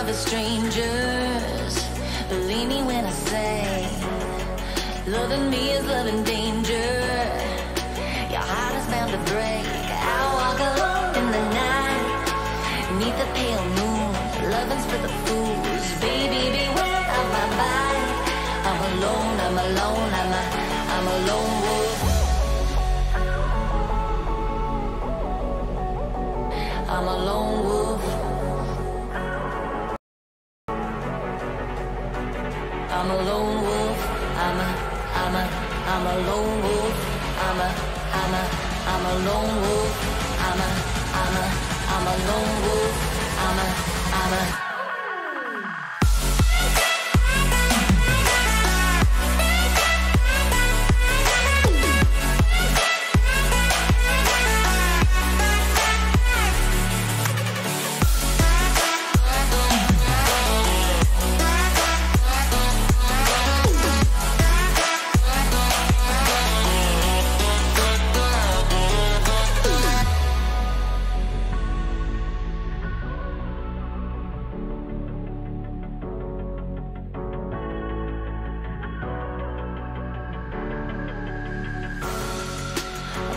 The strangers, believe me when I say, loving me is loving danger. Your heart is bound to break. I walk alone in the night, neath the pale moon. Loving's for the fools, baby, beware of my bite. I'm alone, I'm alone, I'm a lone wolf. I'm a lone wolf. I'm a lone wolf. I'm a lone wolf. I'm a lone wolf. I'm a lone wolf. I'm a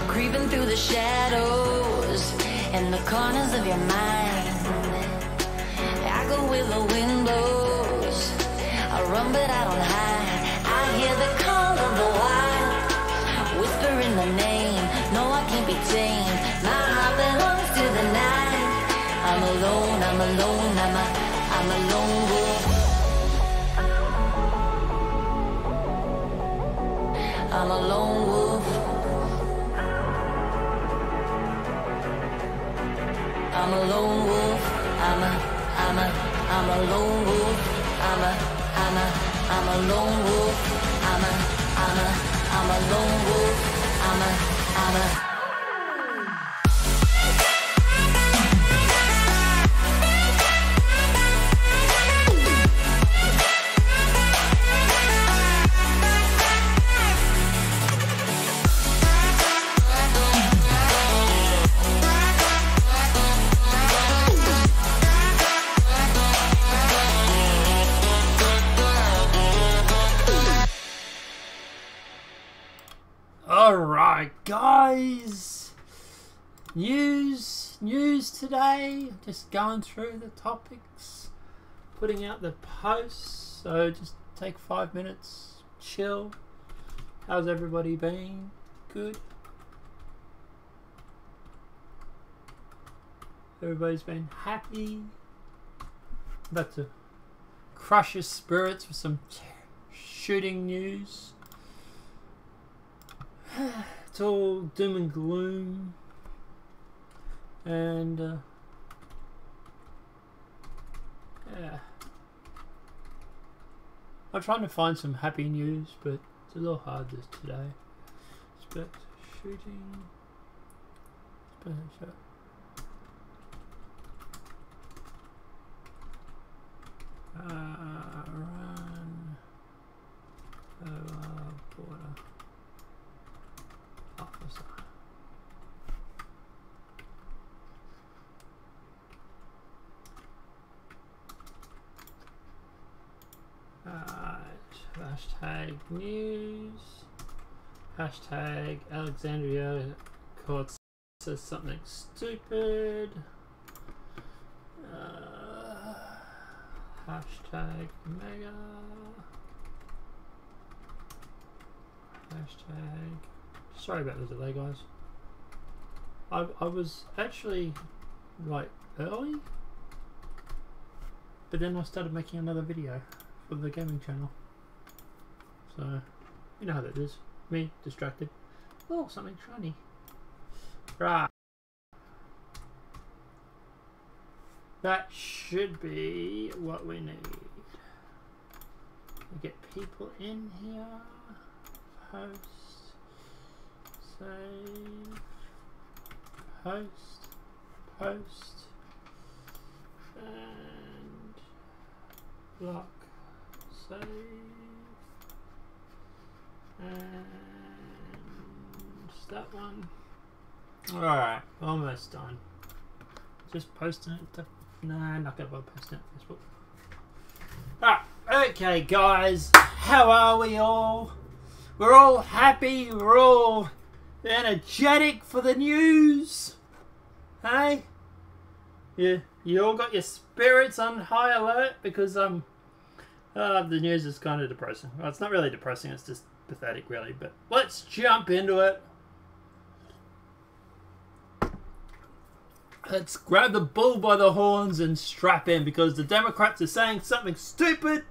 creeping through the shadows in the corners of your mind. with the wind blows. I run but I don't hide. I hear the call of the wild, whispering the name. No, I can't be tamed. My heart belongs to the night. I'm alone, I'm alone, I'm a lone wolf. I'm a lone wolf. I'm a lone wolf. I'm a lone wolf. I'm a lone wolf. I'm a lone wolf. I'm a Alright guys, news today, just going through the topics, putting out the posts, so just take 5 minutes, chill. How's everybody been? Good? Everybody's been happy? About to crush your spirits with some shooting news. It's all doom and gloom, and yeah, I'm trying to find some happy news, but it's a little hard this today. Expect shooting. Run border officer. Hashtag news. Hashtag Alexandria court says something stupid. Hashtag mega. Hashtag. Sorry about the delay, guys. I was actually like early, but then I started making another video for the gaming channel. So you know how that is. Me distracted. Oh, something shiny. Right. That should be what we need. We get people in here. Post. Save. Post. Post. And block. Save. And that one. Alright, almost done. Just posting it to... Nah, not gonna bother posting it to Facebook. Alright, okay guys, how are we all? We're all happy, we're all energetic for the news. Hey? You all got your spirits on high alert because the news is kind of depressing. Well, it's not really depressing, it's just pathetic really, but let's jump into it. Let's grab the bull by the horns and strap in because the Democrats are saying something stupid.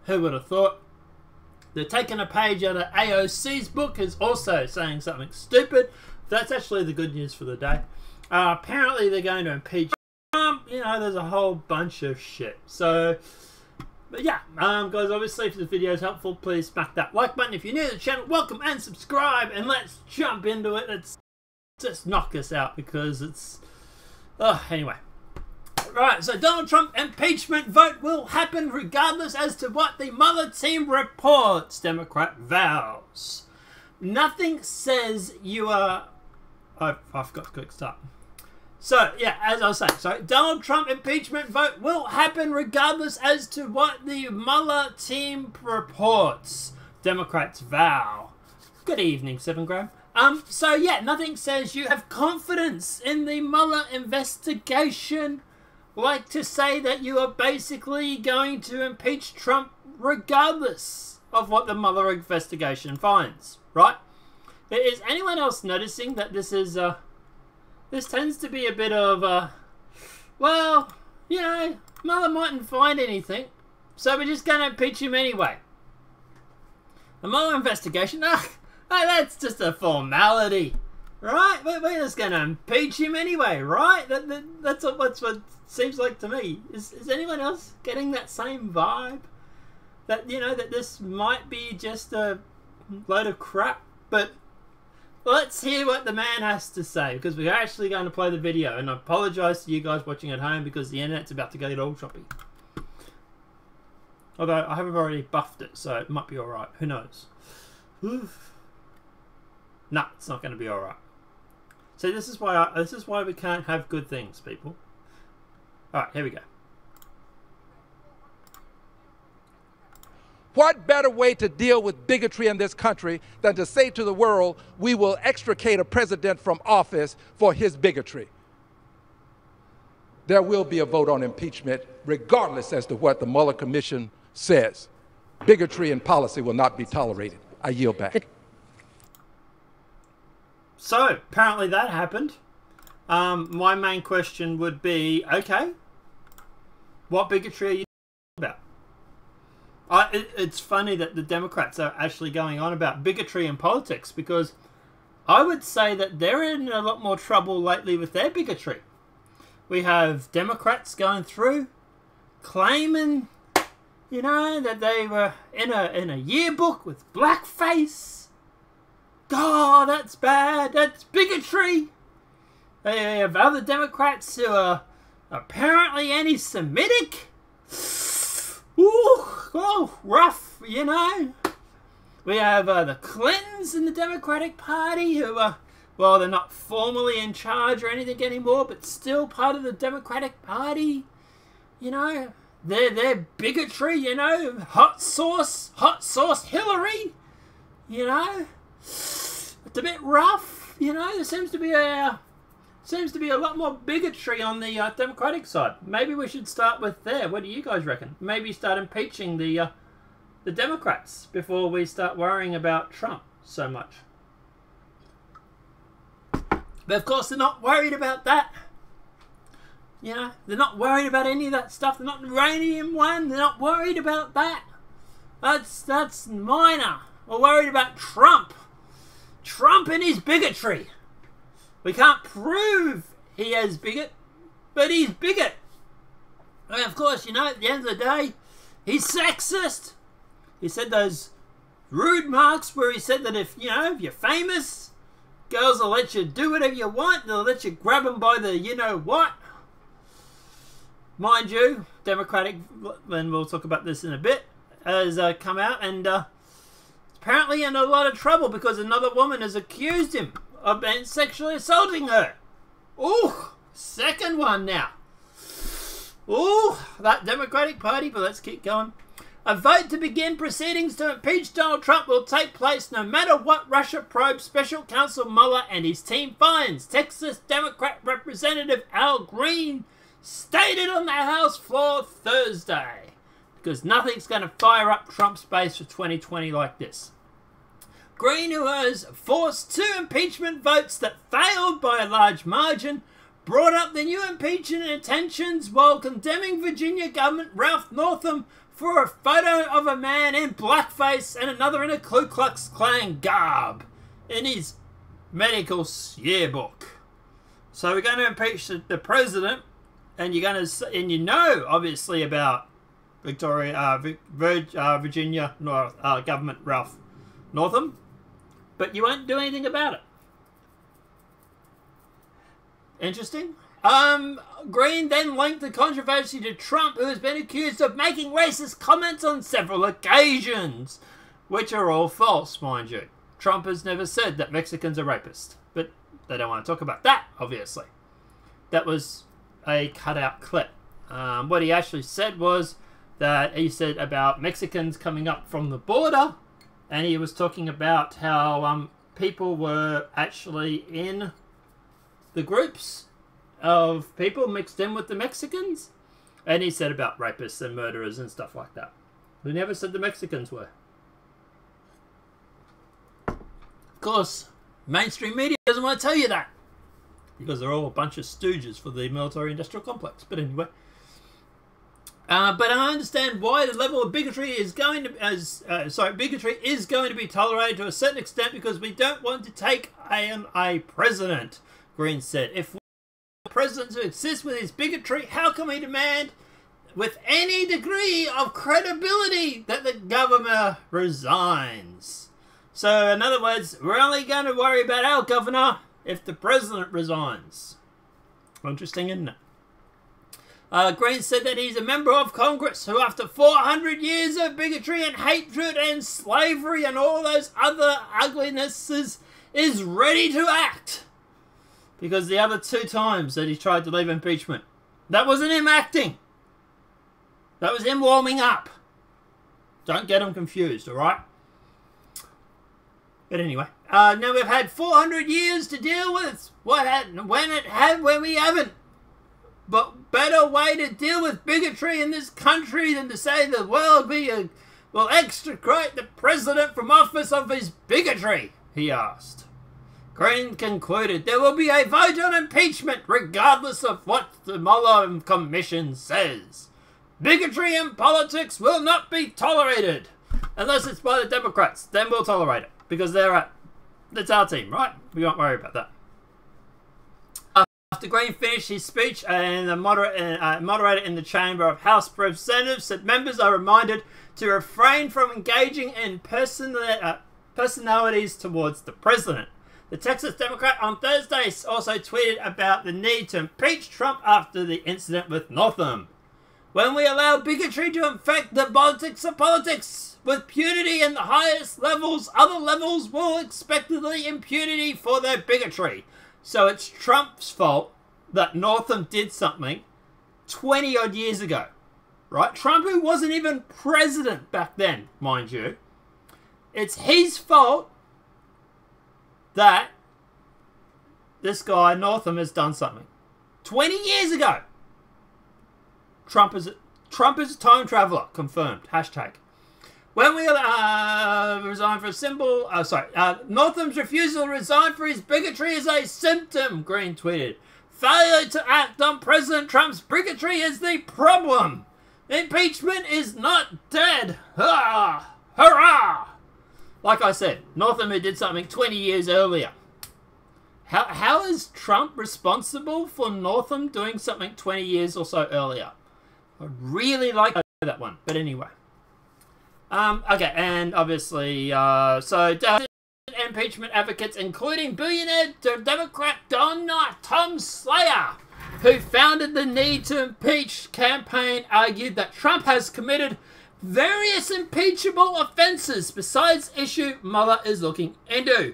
Who would have thought? They're taking a page out of AOC's book, is also saying something stupid. That's actually the good news for the day. Apparently they're going to impeach Trump. You know, there's a whole bunch of shit. So, but yeah, guys, obviously if this video is helpful, please smack that like button. If you're new to the channel, welcome and subscribe. And let's jump into it. Let's just knock this out because it's... anyway. Right, so Donald Trump impeachment vote will happen regardless as to what the Muller team reports, Democrat vows. Nothing says you are... I've got to quick start. So, yeah, as I was saying, so Donald Trump impeachment vote will happen regardless as to what the Muller team reports, Democrats vow. Good evening, 7 Gram. So yeah, nothing says you have confidence in the Muller investigation like to say that you are basically going to impeach Trump regardless of what the Muller investigation finds, right? Is anyone else noticing that this is, this tends to be a bit of, well, you know, Muller mightn't find anything, so we're just going to impeach him anyway. The Muller investigation, that's just a formality, right? We're just going to impeach him anyway, right? That's what seems like to me. Is anyone else getting that same vibe? That, you know, that this might be just a load of crap, but let's hear what the man has to say, because we're actually going to play the video, and I apologise to you guys watching at home because the internet's about to get all choppy. Although I haven't already buffed it, so it might be alright. Who knows? Nah, it's not going to be alright. So this is why we can't have good things, people. Alright, here we go. What better way to deal with bigotry in this country than to say to the world, we will extricate a president from office for his bigotry? There will be a vote on impeachment, regardless as to what the Mueller Commission says. Bigotry in policy will not be tolerated. I yield back. So, apparently that happened. My main question would be, okay, what bigotry are you about? It's funny that the Democrats are actually going on about bigotry in politics, because I would say that they're in a lot more trouble lately with their bigotry. We have Democrats going through claiming, you know, that they were in a yearbook with blackface. God, that's bad. That's bigotry. They have other Democrats who are apparently anti-Semitic. Ooh, oh, rough, you know. We have the Clintons in the Democratic Party who are, well, they're not formally in charge or anything anymore, but still part of the Democratic Party. You know, their bigotry, you know, hot sauce Hillary, you know. It's a bit rough, you know. There seems to be a lot more bigotry on the Democratic side. Maybe we should start with there. What do you guys reckon? Maybe start impeaching the Democrats before we start worrying about Trump so much. But of course, they're not worried about that. You know, they're not worried about any of that stuff. They're not uranium one. They're not worried about that. That's minor. We're worried about Trump. Trump and his bigotry. We can't prove he is bigot, but he's bigot. And of course, you know, at the end of the day, he's sexist. He said those rude marks where he said that if you're famous, girls will let you do whatever you want. They'll let you grab them by the you-know-what. Mind you, Democratic, and we'll talk about this in a bit, has come out and apparently in a lot of trouble because another woman has accused him of being sexually assaulting her. Ooh, second one now. Ooh, that Democratic Party, but let's keep going. A vote to begin proceedings to impeach Donald Trump will take place no matter what Russia probe Special Counsel Mueller and his team finds, Texas Democrat Representative Al Green stated on the House floor Thursday. Because nothing's going to fire up Trump's base for 2020 like this. Green, who has forced 2 impeachment votes that failed by a large margin, brought up the new impeachment intentions while condemning Virginia Governor Ralph Northam for a photo of a man in blackface and another in a Ku Klux Klan garb in his medical yearbook. So we're going to impeach the president, and you're going to, and you know, obviously about Virginia government Ralph Northam, but you won't do anything about it. Interesting. Green then linked the controversy to Trump, who has been accused of making racist comments on several occasions, which are all false, mind you. Trump has never said that Mexicans are rapists, but they don't want to talk about that, obviously. That was a cut-out clip. What he actually said was that he said about Mexicans coming up from the border, and he was talking about how people were actually in the groups of people mixed in with the Mexicans. And he said about rapists and murderers and stuff like that. He never said the Mexicans were. Of course, mainstream media doesn't want to tell you that, because they're all a bunch of stooges for the military-industrial complex. But anyway. But I understand why the level of bigotry is going to bigotry is going to be tolerated to a certain extent, because we don't want to take a president, Green said. If we want the president to exist with his bigotry, how can we demand with any degree of credibility that the governor resigns? So, in other words, we're only going to worry about our governor if the president resigns. Interesting, isn't it? Green said that he's a member of Congress who, after 400 years of bigotry and hatred and slavery and all those other uglinesses, is ready to act. Because the other 2 times that he tried to leave impeachment, that wasn't him acting. That was him warming up. Don't get him confused, alright? But anyway, now we've had 400 years to deal with when we haven't. But better way to deal with bigotry in this country than to say the world will extricate the president from office of his bigotry, he asked. Green concluded there will be a vote on impeachment regardless of what the Muller Commission says. Bigotry in politics will not be tolerated unless it's by the Democrats. Then we'll tolerate it, because that's our team, right? We won't worry about that. After Green finished his speech, and the moderator in the Chamber of House Representatives said members are reminded to refrain from engaging in personalities towards the president. The Texas Democrat on Thursday also tweeted about the need to impeach Trump after the incident with Northam. When we allow bigotry to infect the politics of politics with impunity in the highest levels, other levels will expectedly impunity for their bigotry. So it's Trump's fault that Northam did something 20 odd years ago, right? Trump, who wasn't even president back then, mind you. It's his fault that this guy, Northam, has done something 20 years ago. Trump is a time traveler, confirmed. Hashtag. When we resign for a symbol... Northam's refusal to resign for his bigotry is a symptom, Green tweeted. Failure to act on President Trump's bigotry is the problem. Impeachment is not dead. Hurrah! Hurrah! Like I said, Northam who did something 20 years earlier. How is Trump responsible for Northam doing something 20 years or so earlier? I'd really like to know that one. But anyway. Okay, and obviously, impeachment advocates, including billionaire Democrat Tom Slayer, who founded the Need to Impeach campaign, argued that Trump has committed various impeachable offenses besides issue Mueller is looking into.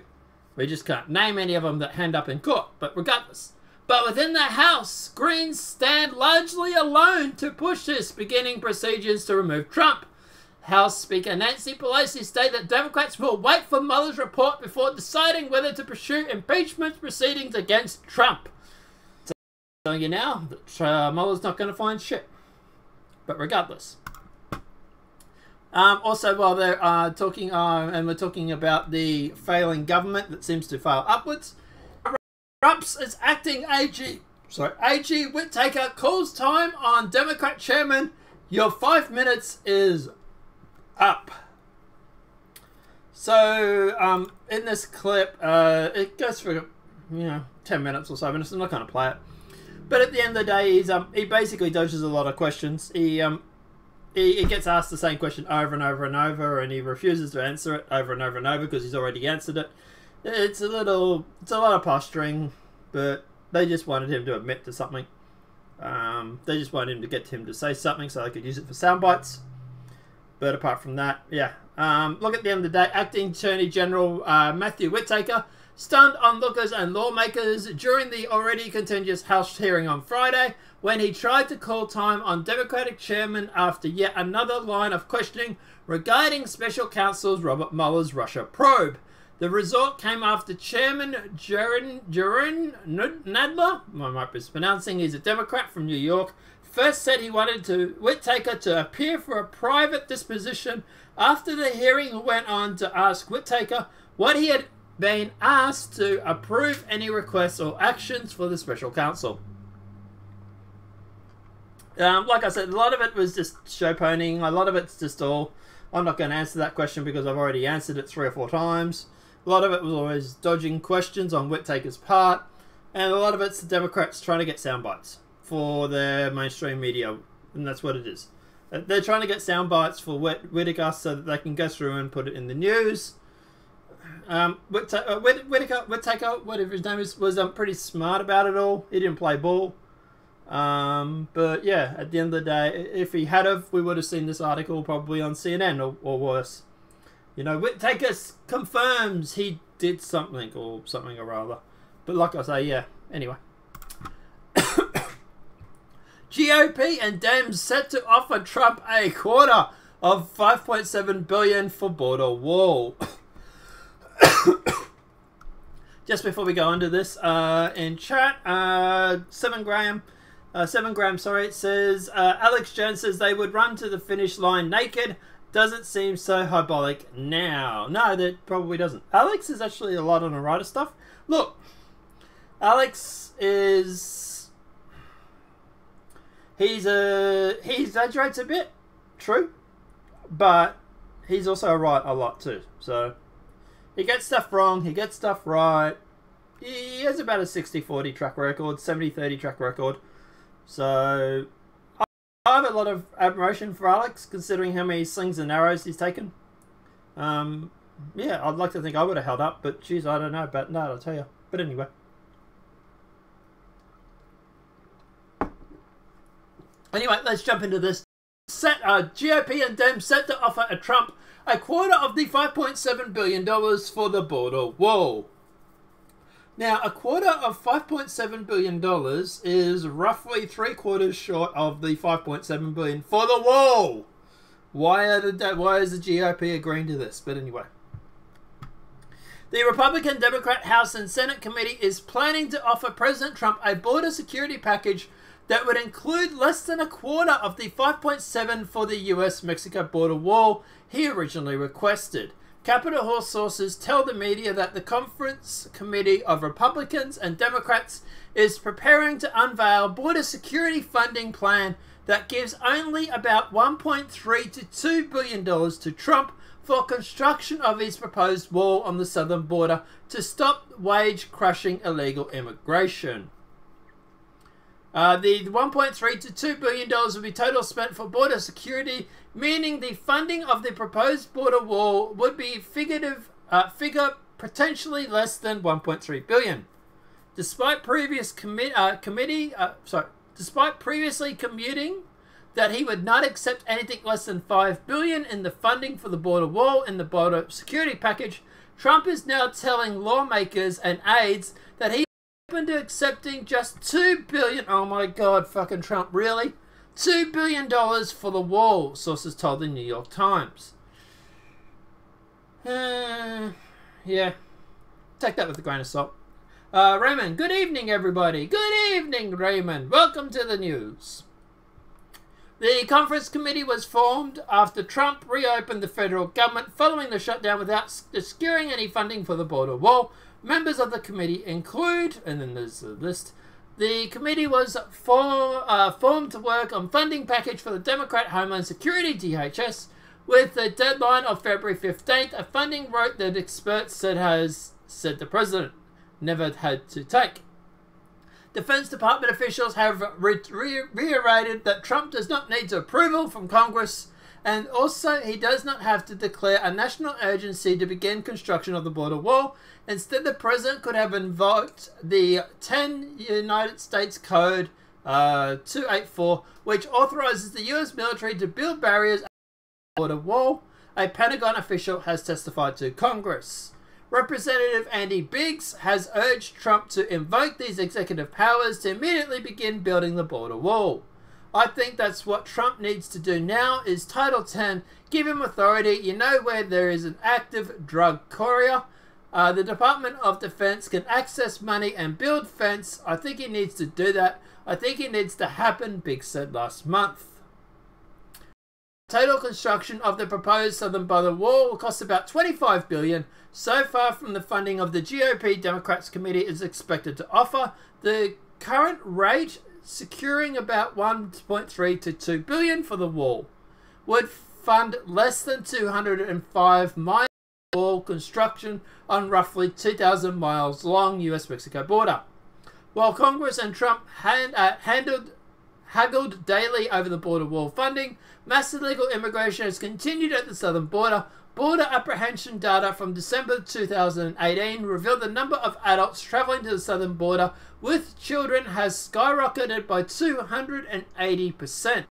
We just can't name any of them that end up in court, but regardless. But within the House, Greens stand largely alone to push this, beginning procedures to remove Trump. House Speaker Nancy Pelosi stated that Democrats will wait for Mueller's report before deciding whether to pursue impeachment proceedings against Trump. So I'm telling you now that Mueller's not going to find shit. But regardless. Also, while they're talking, and we're talking about the failing government that seems to fail upwards, Trump's is acting AG Whittaker calls time on Democrat chairman. Your 5 minutes is up. So, in this clip, it goes for 10 minutes or so. I'm not going to play it. But at the end of the day, he basically dodges a lot of questions. He gets asked the same question over and over and over, and he refuses to answer it over and over and over because he's already answered it. It's a lot of posturing, but they just wanted him to admit to something. They just wanted him to get him to say something so they could use it for sound bites. But apart from that, yeah. Look, at the end of the day, Acting Attorney General Matthew Whittaker stunned onlookers and lawmakers during the already contentious House hearing on Friday when he tried to call time on Democratic chairman after yet another line of questioning regarding Special Counsel's Robert Mueller's Russia probe. The result came after Chairman Jaron Nadler, I might be mispronouncing, he's a Democrat from New York, first said he wanted Whittaker to appear for a private disposition after the hearing went on to ask Whittaker what he had been asked to approve any requests or actions for the special counsel. Like I said, a lot of it was just show ponying. A lot of it's just all... I'm not going to answer that question because I've already answered it 3 or 4 times. A lot of it was always dodging questions on Whittaker's part. And a lot of it's the Democrats trying to get sound bites for their mainstream media. And that's what it is. They're trying to get sound bites for Whittaker so that they can go through and put it in the news. Whittaker, whatever his name is, was pretty smart about it all. He didn't play ball. But yeah, at the end of the day, if he had of, we would have seen this article probably on CNN or worse. You know, Whittaker confirms he did something or other. But like I say, yeah, anyway. GOP and DEMS set to offer Trump a quarter of $5.7 billion for border wall. Just before we go into this, in chat, 7 Graham, it says, Alex Jones says they would run to the finish line naked. Doesn't seem so hyperbolic now. No, that probably doesn't. Alex is actually a lot on the writer stuff. Look, Alex is... He exaggerates a bit, true, but he's also right a lot too. So he gets stuff wrong, he gets stuff right. He has about a 60-40 track record, 70-30 track record. So I have a lot of admiration for Alex, considering how many slings and arrows he's taken. Yeah, I'd like to think I would have held up, but geez, I don't know about that, I'll tell you. But anyway. Anyway, let's jump into this. GOP and Dems set to offer Trump a quarter of the $5.7 billion for the border wall. Now, a quarter of $5.7 billion is roughly 3/4 short of the $5.7 billion for the wall. Why is the GOP agreeing to this? But anyway. The Republican, Democrat, House and Senate committee is planning to offer President Trump a border security package that would include less than a quarter of the $5.7 for the US-Mexico border wall he originally requested. Capitol Hill sources tell the media that the conference committee of Republicans and Democrats is preparing to unveil border security funding plan that gives only about $1.3 to $2 billion to Trump for construction of his proposed wall on the southern border to stop wage-crushing illegal immigration. The $1.3 to $2 billion will be total spent for border security, meaning the funding of the proposed border wall would be figure potentially less than $1.3 billion. Despite previously commuting that he would not accept anything less than $5 billion in the funding for the border wall in the border security package, Trump is now telling lawmakers and aides that he open to accepting just $2 billion. Oh my God, fucking Trump, really? $2 billion for the wall, sources told the New York Times. Yeah, take that with a grain of salt. Raymond, good evening, everybody. Good evening, Raymond. Welcome to the news. The conference committee was formed after Trump reopened the federal government following the shutdown without securing any funding for the border wall. Members of the committee include, and then there's a list, the committee was formed to work on funding package for the Democrat Homeland Security, DHS, with the deadline of February 15th, a funding route that experts said the president never had to take. Defense Department officials have reiterated that Trump does not need approval from Congress, and also he does not have to declare a national urgency to begin construction of the border wall. Instead, the president could have invoked the 10 United States Code 284, which authorizes the U.S. military to build barriers at the border wall, a Pentagon official has testified to Congress. Representative Andy Biggs has urged Trump to invoke these executive powers to immediately begin building the border wall. I think that's what Trump needs to do now is Title 10, give him authority. You know where there is an active drug courier, The Department of Defense can access money and build fence. I think he needs to do that. I think it needs to happen, Big said last month. Total construction of the proposed Southern Border Wall will cost about $25 billion. So far from the funding of the GOP Democrats Committee is expected to offer. The current rate, securing about $1.3 to $2 billion for the wall, would fund less than 205 miles of wall construction on roughly 2,000 miles long US-Mexico border. While Congress and Trump haggled daily over the border wall funding, mass illegal immigration has continued at the southern border. Border apprehension data from December 2018 revealed the number of adults traveling to the southern border with children has skyrocketed by 280%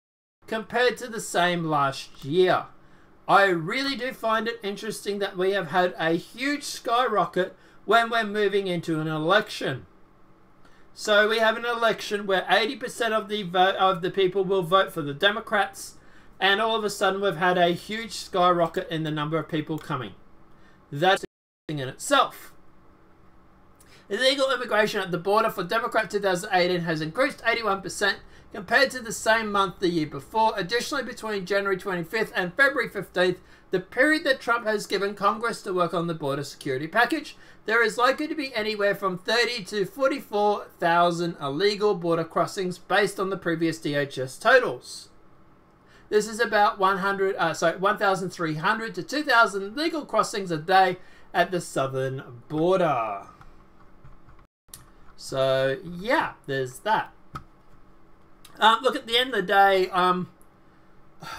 compared to the same last year. I really do find it interesting that we have had a huge skyrocket when we're moving into an election. So we have an election where 80% of the people will vote for the Democrats, and all of a sudden we've had a huge skyrocket in the number of people coming. That's in itself. Illegal immigration at the border for Democrat 2018 has increased 81% compared to the same month the year before. Additionally, between January 25th and February 15th, the period that Trump has given Congress to work on the border security package, there is likely to be anywhere from 30 to 44,000 illegal border crossings based on the previous DHS totals. This is about 1,300 to 2,000 legal crossings a day at the southern border. So, yeah, there's that. Look, at the end of the day,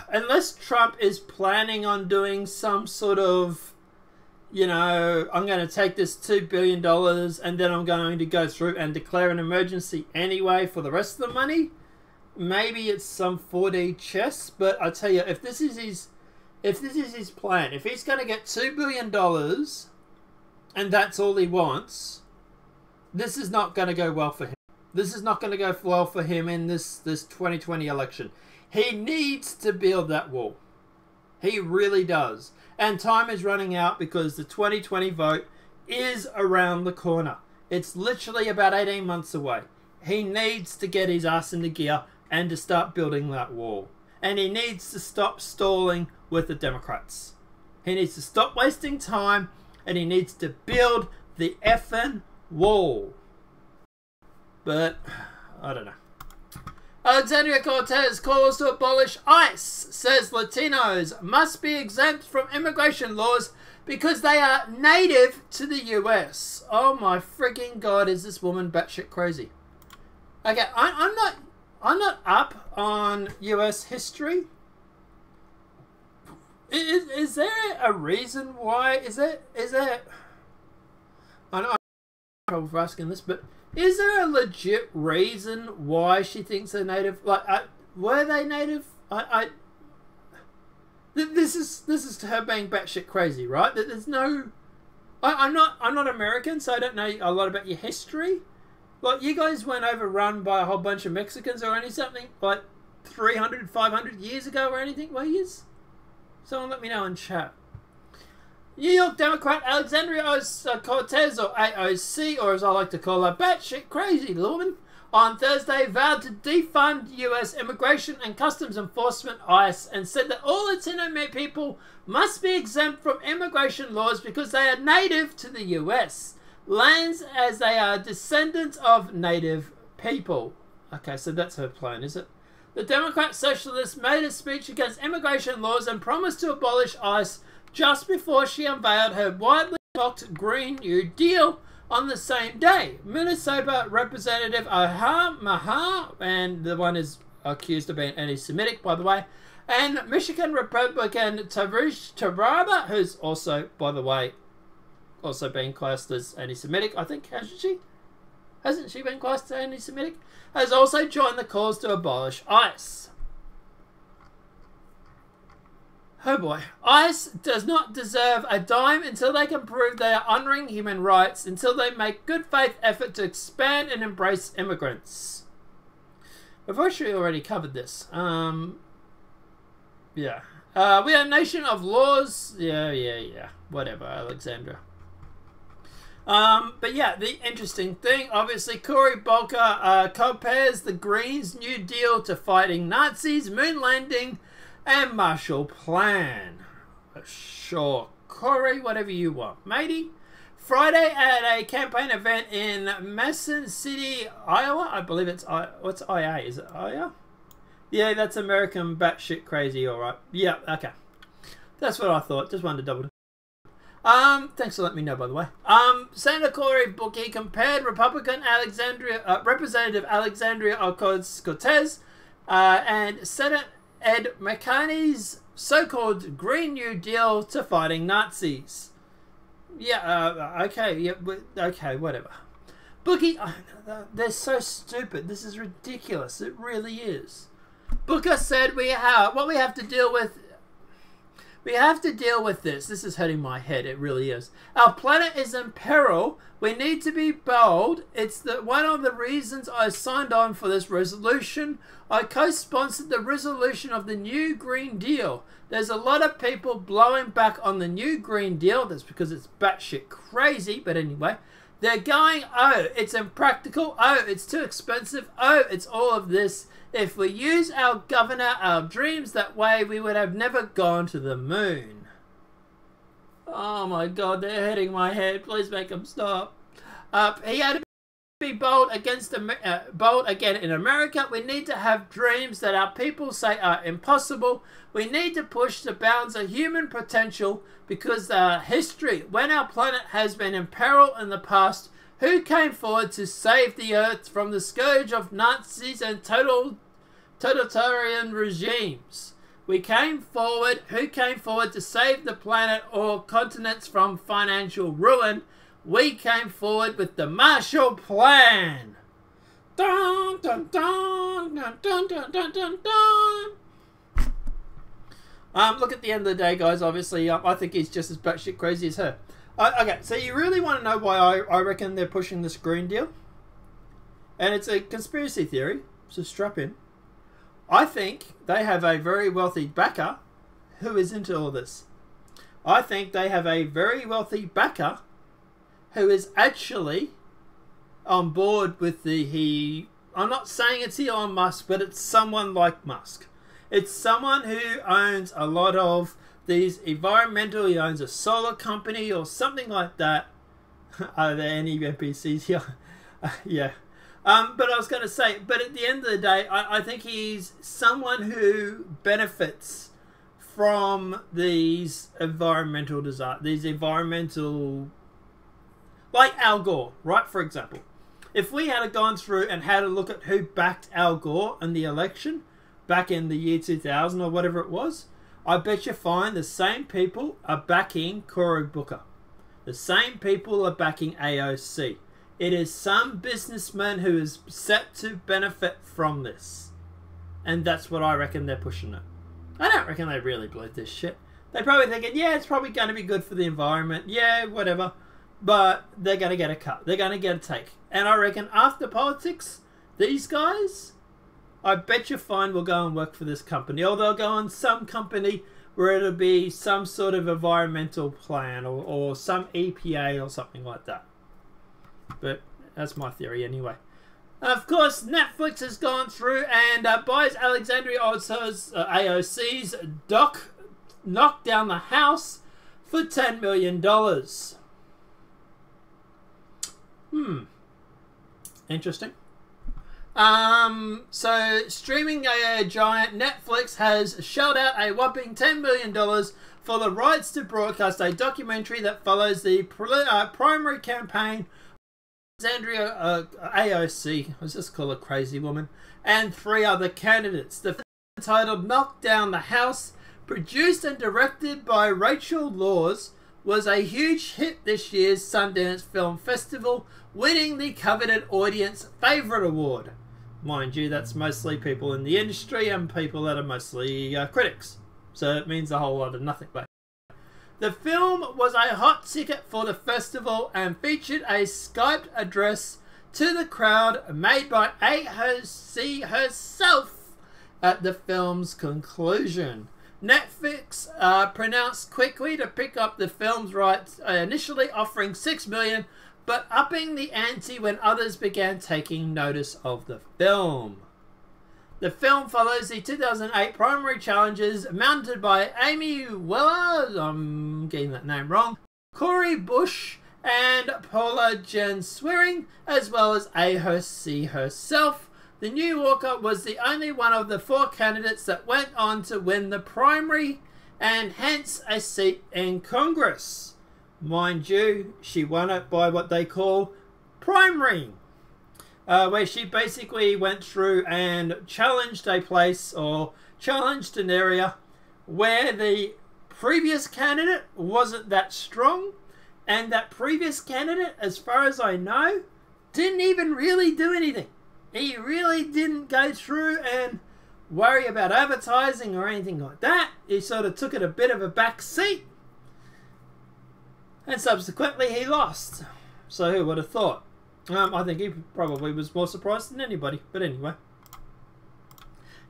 unless Trump is planning on doing some sort of, you know, I'm going to take this $2 billion and then I'm going to go through and declare an emergency anyway for the rest of the money, maybe it's some 4D chess. But I tell you, if this is his plan, if he's going to get $2 billion and that's all he wants, this is not going to go well for him. This is not going to go well for him in this 2020 election. He needs to build that wall. He really does. And time is running out because the 2020 vote is around the corner. It's literally about 18 months away. He needs to get his ass into gear and to start building that wall. And he needs to stop stalling with the Democrats. He needs to stop wasting time and he needs to build the effing wall. But, I don't know. Alexandria Cortez calls to abolish ICE, says Latinos must be exempt from immigration laws because they are native to the US. Oh my freaking god, is this woman batshit crazy? Okay, I'm not up on US history. Is there a reason why? Is there? I know I'm in trouble for asking this, but is there a legit reason why she thinks they're native? Like, were they native? This is her being batshit crazy, right? There's no. I'm not American, so I don't know a lot about your history. Like, you guys weren't overrun by a whole bunch of Mexicans or anything like 300, 500 years ago or anything, were you? Someone let me know in chat. New York Democrat Alexandria Cortez, or AOC, or as I like to call her, batshit crazy woman, on Thursday vowed to defund US Immigration and Customs Enforcement ICE and said that all Latino people must be exempt from immigration laws because they are native to the US lands as they are descendants of native people. Okay, so that's her plan, is it? The Democrat socialist made a speech against immigration laws and promised to abolish ICE just before she unveiled her widely mocked Green New Deal on the same day. Minnesota Representative Maha, and the one is accused of being anti-Semitic, by the way, and Michigan Republican Tarish Taraba, who's also, by the way, also being classed as anti-Semitic, I think, hasn't she? Hasn't she been classed as anti-Semitic? Has also joined the cause to abolish ICE. Oh boy. ICE does not deserve a dime until they can prove they are honouring human rights, until they make good faith effort to expand and embrace immigrants. We've actually already covered this. Yeah. We are a nation of laws. Yeah. Whatever, Alexandra. But yeah, the interesting thing, obviously, Cory Booker compares the Greens' New Deal to fighting Nazis, moon landing, and Marshall Plan. Sure, Cory, whatever you want, matey. Friday at a campaign event in Mason City, Iowa. I believe it's what's IA? Is it IA? Yeah, that's American batshit crazy. All right. Yeah. Okay. That's what I thought. Just wanted to double. Thanks for letting me know, by the way. Senator Cory Booker compared Representative Alexandria Ocasio-Cortez and Senator Ed McCarthy's so-called Green New Deal to fighting Nazis. Yeah, okay, yeah, okay, whatever. Bookie, they're so stupid. This is ridiculous. It really is. Booker said we have to deal with this. This is hurting my head. It really is. Our planet is in peril. We need to be bold. It's one of the reasons I signed on for this resolution. I co-sponsored the resolution of the new Green Deal. There's a lot of people blowing back on the new Green Deal. That's because it's batshit crazy. But anyway, they're going, oh, it's impractical. Oh, it's too expensive. Oh, it's all of this. If we use our governor, our dreams that way, we would have never gone to the moon. Oh my God, they're hitting my head. Please make them stop. He had to be bold bold again in America. We need to have dreams that our people say are impossible. We need to push the bounds of human potential because history, when our planet has been in peril in the past, who came forward to save the earth from the scourge of Nazis and totalitarian regimes? Who came forward to save the planet or continents from financial ruin? We came forward with the Marshall Plan. Dun, dun, dun, dun, dun, dun, dun, dun, dun. Look, at the end of the day, guys, obviously, I think he's just as batshit crazy as her. Okay, so you really want to know why I reckon they're pushing this Green Deal? And it's a conspiracy theory, so strap in. I think they have a very wealthy backer who is into all this. I think they have a very wealthy backer who is actually on board with I'm not saying it's Elon Musk, but it's someone like Musk. It's someone who owns a lot of these environmental, he owns a solar company or something like that. Are there any NPCs here? Yeah. But I was going to say, but at the end of the day, I think he's someone who benefits from these environmental like Al Gore, right? For example, if we had gone through and had a look at who backed Al Gore in the election back in the year 2000 or whatever it was, I bet you find the same people are backing Cory Booker. The same people are backing AOC. It is some businessman who is set to benefit from this. And that's what I reckon they're pushing it. I don't reckon they really believe this shit. They're probably thinking, yeah, it's probably going to be good for the environment. Yeah, whatever. But they're going to get a cut. They're going to get a take. And I reckon after politics, these guys, I bet you find will go and work for this company. Or they'll go on some company where it'll be some sort of environmental plan or some EPA or something like that. But that's my theory anyway. Of course, Netflix has gone through and buys Alexandria AOC's Knock Down the House for $10 million. Interesting. So streaming giant Netflix has shelled out a whopping $10 million for the rights to broadcast a documentary that follows the primary campaign Alexandria AOC, let's just call her crazy woman, and 3 other candidates. The film, titled Knock Down the House, produced and directed by Rachel Laws, was a huge hit this year's Sundance Film Festival, winning the coveted Audience Favourite Award. Mind you, that's mostly people in the industry and people that are mostly critics. So it means a whole lot of nothing. But the film was a hot ticket for the festival and featured a Skyped address to the crowd made by AOC herself at the film's conclusion. Netflix pronounced quickly to pick up the film's rights, initially offering $6 million, but upping the ante when others began taking notice of the film. The film follows the 2008 primary challenges mounted by Amy Weller, I'm getting that name wrong, Cori Bush, and Paula Jen Swearing, as well as AOC herself. The New Yorker was the only one of the 4 candidates that went on to win the primary and hence a seat in Congress. Mind you, she won it by what they call primary, where she basically went through and challenged a place or challenged an area where the previous candidate wasn't that strong, and that previous candidate, as far as I know, didn't even really do anything. He really didn't go through and worry about advertising or anything like that. He sort of took it a bit of a back seat. And subsequently he lost. So who would have thought? I think he probably was more surprised than anybody. But anyway.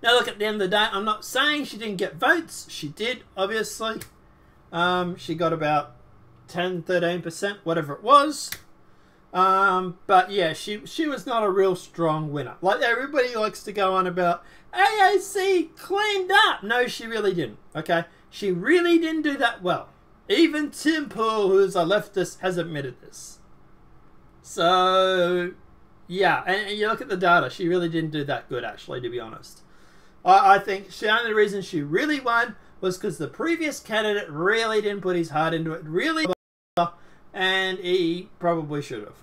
Now look, at the end of the day, I'm not saying she didn't get votes. She did, obviously. She got about 10-13%, whatever it was. But yeah, she was not a real strong winner. Like everybody likes to go on about AOC cleaned up. No, she really didn't. Okay, she really didn't do that well. Even Tim Pool, who's a leftist, has admitted this. So yeah, and you look at the data, she really didn't do that good, actually, to be honest. I think the only reason she really won was because the previous candidate really didn't put his heart into it, really, and he probably should have.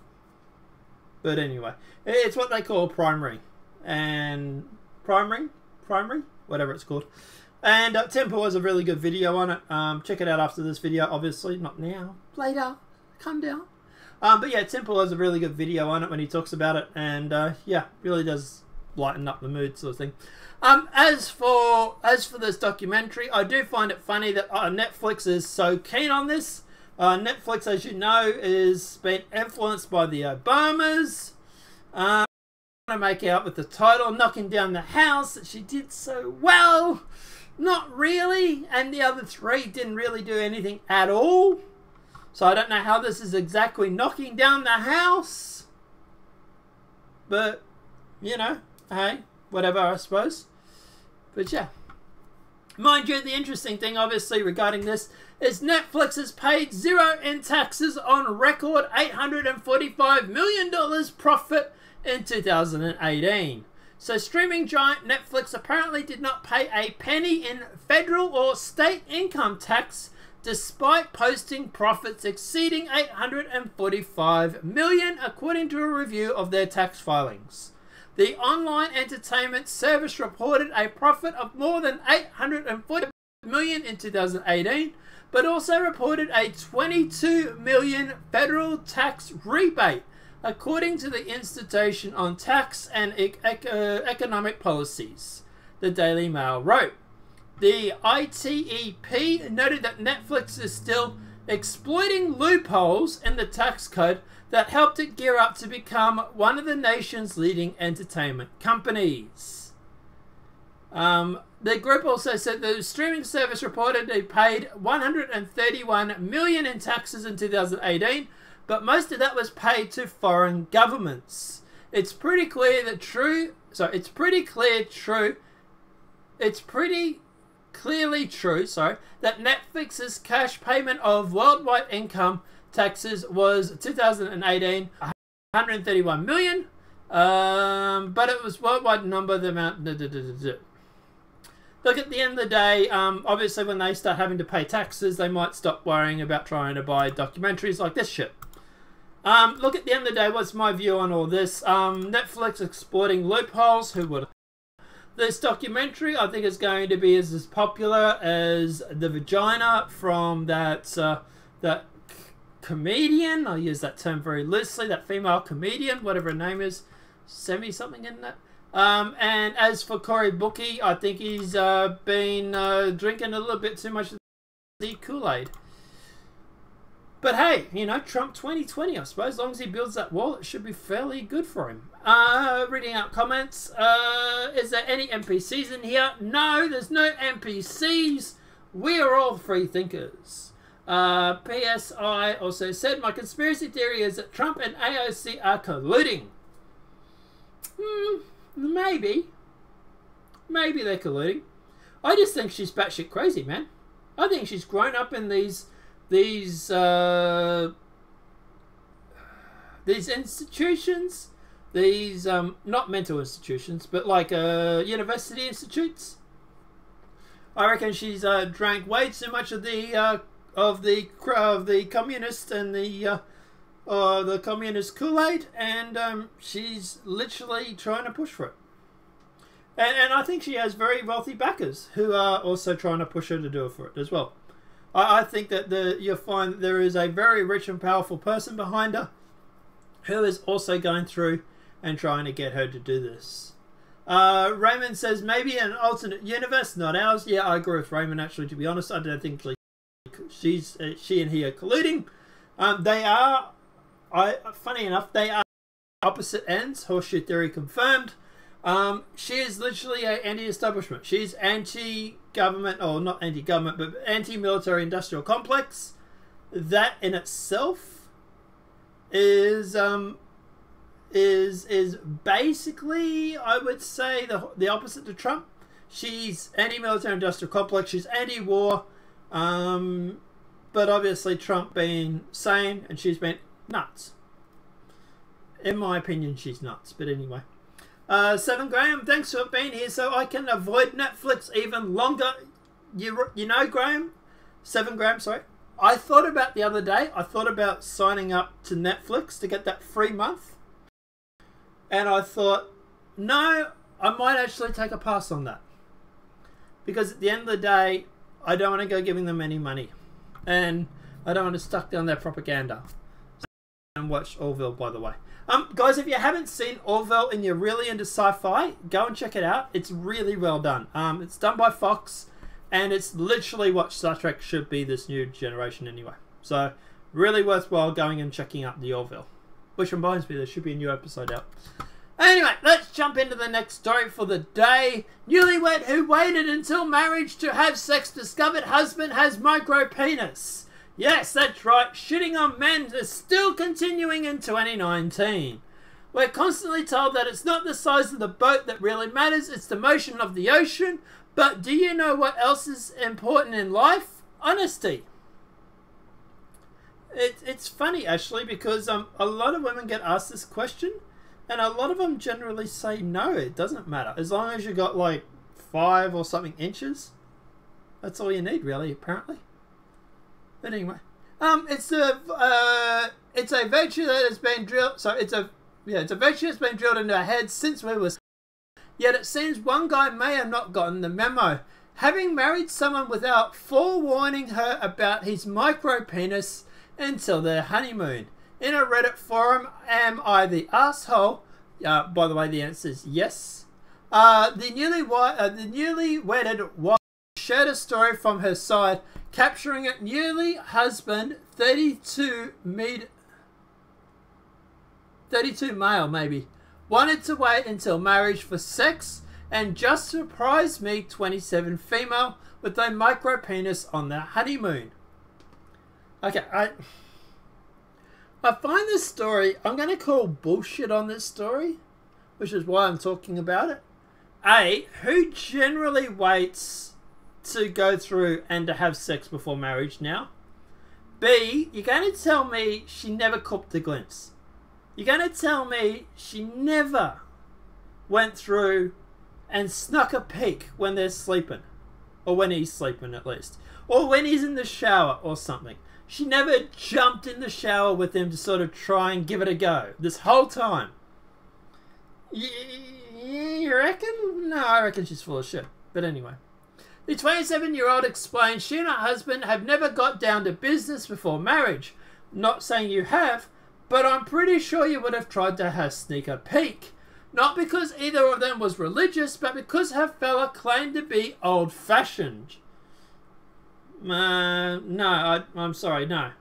But anyway, it's what they call primary, and primary, whatever it's called. And Temple has a really good video on it. Check it out after this video, obviously, not now, later, calm down. But yeah, Temple has a really good video on it when he talks about it, and yeah, really does lighten up the mood, sort of thing. As for this documentary, I do find it funny that Netflix is so keen on this. Netflix, as you know, is been influenced by the Obamas. I want to make out with the title, Knocking Down the House, that she did so well. Not really, and the other 3 didn't really do anything at all. So I don't know how this is exactly knocking down the house. But, you know, hey, whatever, I suppose. But yeah. Mind you, the interesting thing, obviously, regarding this is Netflix has paid 0 in taxes on record $845 million profit in 2018. So streaming giant Netflix apparently did not pay a penny in federal or state income tax despite posting profits exceeding $845 million, according to a review of their tax filings. The online entertainment service reported a profit of more than $840 million in 2018, but also reported a $22 million federal tax rebate, according to the Institution on Tax and Economic Policies, the Daily Mail wrote. The ITEP noted that Netflix is still exploiting loopholes in the tax code that helped it gear up to become one of the nation's leading entertainment companies. The group also said the streaming service reported they paid $131 million in taxes in 2018, but most of that was paid to foreign governments. It's pretty clearly true that Netflix's cash payment of worldwide income taxes was 2018 $131 million, but it was worldwide number the amount. Look, at the end of the day, obviously when they start having to pay taxes, they might stop worrying about trying to buy documentaries like this shit. Look, at the end of the day, what's my view on all this? Netflix exploiting loopholes, who would? This documentary, I think, is going to be as popular as The Vagina from that comedian. I'll use that term very loosely. That female comedian, whatever her name is, Semi something in that. And as for Cory Bookie, I think he's been drinking a little bit too much of the Kool-Aid. But hey, you know, Trump 2020, I suppose. As long as he builds that wall, it should be fairly good for him. Reading out comments. Is there any NPCs in here? No, there's no NPCs. We are all free thinkers. PSI also said, my conspiracy theory is that Trump and AOC are colluding. Maybe. Maybe they're colluding. I just think she's batshit crazy, man. I think she's grown up in these institutions, these not mental institutions, but like university institutes. I reckon she's drank way too much of the communist and the communist Kool-Aid, and she's literally trying to push for it. And I think she has very wealthy backers who are also trying to push her to do it for it as well. I think that you'll find that there is a very rich and powerful person behind her who is also going through and trying to get her to do this. Raymond says, maybe an alternate universe, not ours. Yeah, I agree with Raymond, actually, to be honest. I don't think she and he are colluding. They are, funny enough, they are opposite ends. Horseshoe theory confirmed. She is literally an anti-establishment. She's anti-government, or not anti-government, but anti-military industrial complex. That in itself is basically, I would say, the opposite to Trump. She's anti-military industrial complex. She's anti-war. But obviously Trump being sane and she's been nuts. In my opinion, she's nuts. But anyway. 7 Graham, thanks for being here so I can avoid Netflix even longer. You know, Graham? 7 Graham, sorry. I thought about the other day, I thought about signing up to Netflix to get that free month. And I thought, no, I might actually take a pass on that. Because at the end of the day, I don't want to go giving them any money. And I don't want to stuck down their propaganda. And watch Orville, by the way. Guys, if you haven't seen Orville and you're really into sci-fi, go and check it out. It's really well done. It's done by Fox, and it's literally what Star Trek should be this new generation anyway. So, really worthwhile going and checking out the Orville. Which reminds me, there should be a new episode out. Anyway, let's jump into the next story for the day. Newlywed who waited until marriage to have sex discovered husband has micro penis. Yes, that's right. Shitting on men is still continuing in 2019. We're constantly told that it's not the size of the boat that really matters, it's the motion of the ocean. But do you know what else is important in life? Honesty. It's funny, actually, because a lot of women get asked this question, and a lot of them generally say no, it doesn't matter. As long as you got like 5 or something inches, that's all you need, really, apparently. But anyway, it's a virtue that has been drilled. So it's a virtue that's been drilled into our heads since we were. Yet it seems one guy may have not gotten the memo. Having married someone without forewarning her about his micro penis until their honeymoon. In a Reddit forum, am I the asshole? By the way, the answer is yes. The newly wedded wife shared a story from her side, capturing it. Newly husband, 32 male maybe, wanted to wait until marriage for sex and just surprised me, 27 female, with a micro penis on their honeymoon. Okay, I find this story, I'm going to call bullshit on this story, which is why I'm talking about it. A, who generally waits to go through and to have sex before marriage now? B, you're going to tell me she never copped a glimpse. You're going to tell me she never went through and snuck a peek when they're sleeping. Or when he's sleeping, at least. Or when he's in the shower or something. She never jumped in the shower with him to sort of try and give it a go this whole time. You reckon? No, I reckon she's full of shit. But anyway. The 27-year-old explained she and her husband have never got down to business before marriage. Not saying you have, but I'm pretty sure you would have tried to have sneak a peek. Not because either of them was religious, but because her fella claimed to be old-fashioned. No, I'm sorry, no.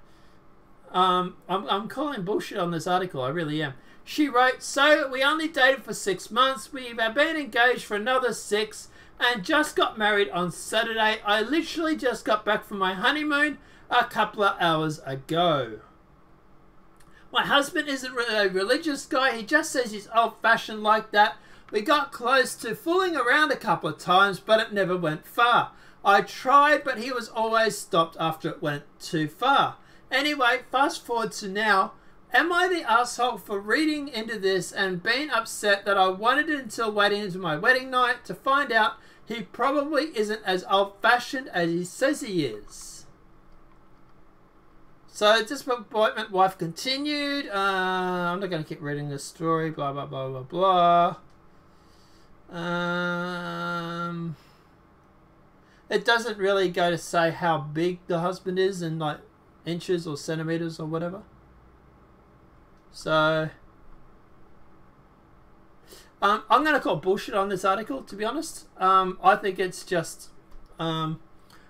I'm calling bullshit on this article, I really am. She wrote, so we only dated for 6 months, we've been engaged for another 6, and just got married on Saturday. I literally just got back from my honeymoon. a couple of hours ago. My husband isn't really a religious guy. He just says he's old-fashioned like that. We got close to fooling around a couple of times, but it never went far. I tried, but he was always stopped after it went too far. Anyway, fast forward to now. Am I the asshole for reading into this and being upset that I wanted it until waiting until my wedding night to find out he probably isn't as old-fashioned as he says he is? So, disappointment wife continued. I'm not going to keep reading this story. Blah, blah, blah, blah, blah. It doesn't really go to say how big the husband is in like inches or centimeters or whatever. So, I'm going to call bullshit on this article, to be honest. I think it's just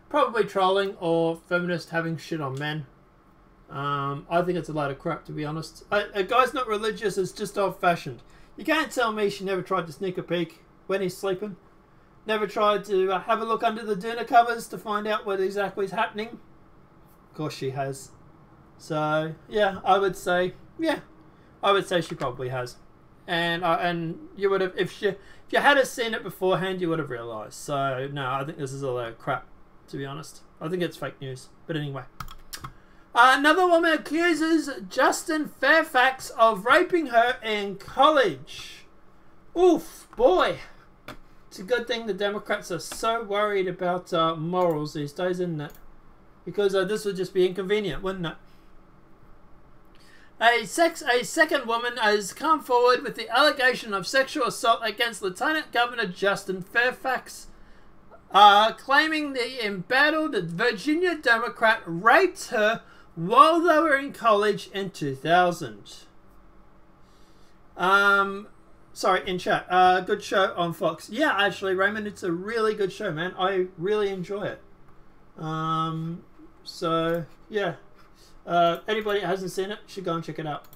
probably trolling or feminists having shit on men. I think it's a load of crap, to be honest. A guy's not religious, it's just old-fashioned. You can't tell me she never tried to sneak a peek when he's sleeping. Never tried to have a look under the doona covers to find out what exactly is happening. Of course she has. So, yeah, I would say she probably has. And you would have, if you had seen it beforehand, you would have realised. So, no, I think this is a load of crap, to be honest. I think it's fake news. But anyway. Another woman accuses Justin Fairfax of raping her in college. Oof, boy. It's a good thing the Democrats are so worried about morals these days, isn't it? Because this would just be inconvenient, wouldn't it? A second woman has come forward with the allegation of sexual assault against Lieutenant Governor Justin Fairfax, claiming the embattled Virginia Democrat raped her while they were in college in 2000. Sorry, in chat. Good show on Fox. Yeah, actually, Raymond, it's a really good show, man. I really enjoy it. So, yeah. Anybody that hasn't seen it should go and check it out.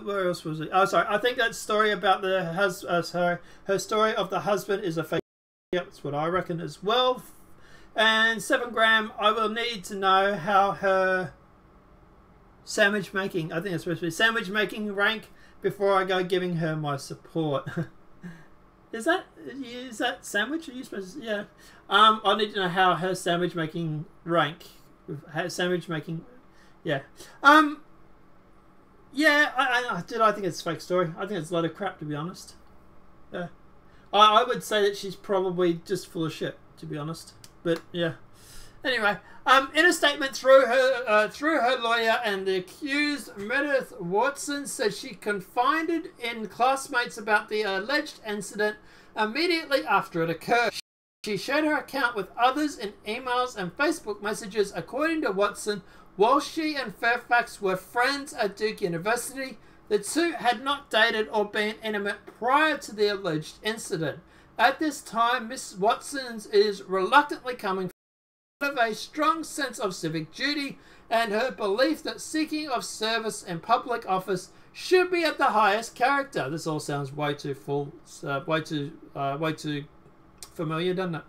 Where else was it? Oh, sorry. I think that story about the her story of the husband is a fake. Yep, that's what I reckon as well. And 7 gram, I will need to know how her sandwich making, I think it's supposed to be sandwich making rank before I go giving her my support. Is that sandwich? Are you supposed to, yeah. I need to know how her sandwich making rank. Her sandwich making, yeah. Yeah, I think it's a fake story. I think it's a lot of crap, to be honest. Yeah. I would say that she's probably just full of shit, to be honest. But yeah. Anyway, in a statement through her lawyer, and the accused Meredith Watson said she confided in classmates about the alleged incident immediately after it occurred. She shared her account with others in emails and Facebook messages. According to Watson, while she and Fairfax were friends at Duke University, the two had not dated or been intimate prior to the alleged incident. At this time, Miss Watson is reluctantly coming of a strong sense of civic duty and her belief that seeking of service in public office should be at the highest character. This all sounds way too full, way too familiar, doesn't it?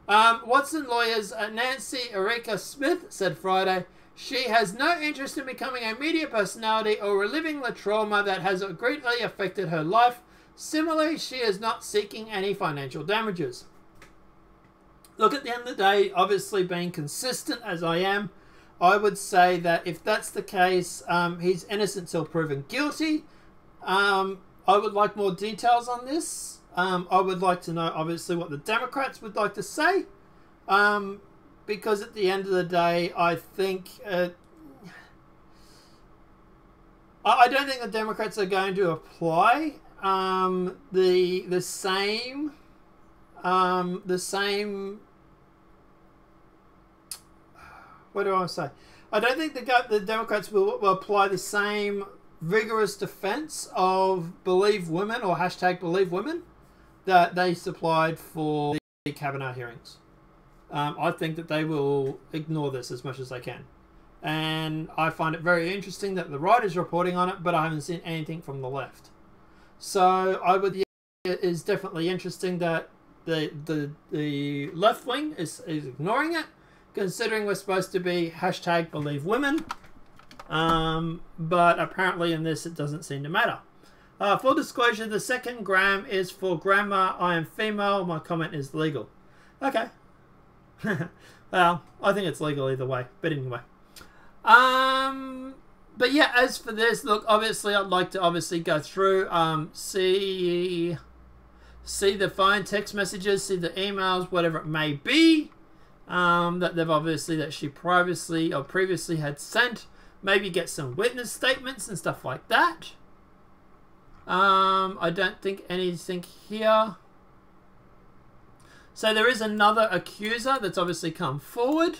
Watson lawyers Nancy Erika Smith said Friday she has no interest in becoming a media personality or reliving the trauma that has greatly affected her life. Similarly, she is not seeking any financial damages. Look, at the end of the day, obviously being consistent as I am, I would say that if that's the case, he's innocent till proven guilty. I would like more details on this. I would like to know, obviously, what the Democrats would like to say. Because at the end of the day, I think... I don't think the Democrats are going to apply the same... What do I say? I don't think the Democrats will apply the same vigorous defense of Believe Women or hashtag Believe Women that they supplied for the Kavanaugh hearings. I think that they will ignore this as much as they can. And I find it very interesting that the right is reporting on it, but I haven't seen anything from the left. So I would is definitely interesting that the left wing is ignoring it, considering we're supposed to be hashtag believe women. But apparently in this it doesn't seem to matter. Full disclosure, the second gram is for grammar. I am female. My comment is legal. Okay. Well, I think it's legal either way. But anyway. But yeah, as for this, look, obviously I'd like to obviously go through, see the phone, text messages, see the emails, whatever it may be, that they've obviously, that she previously had sent. Maybe get some witness statements and stuff like that. I don't think anything here. So there is another accuser that's obviously come forward.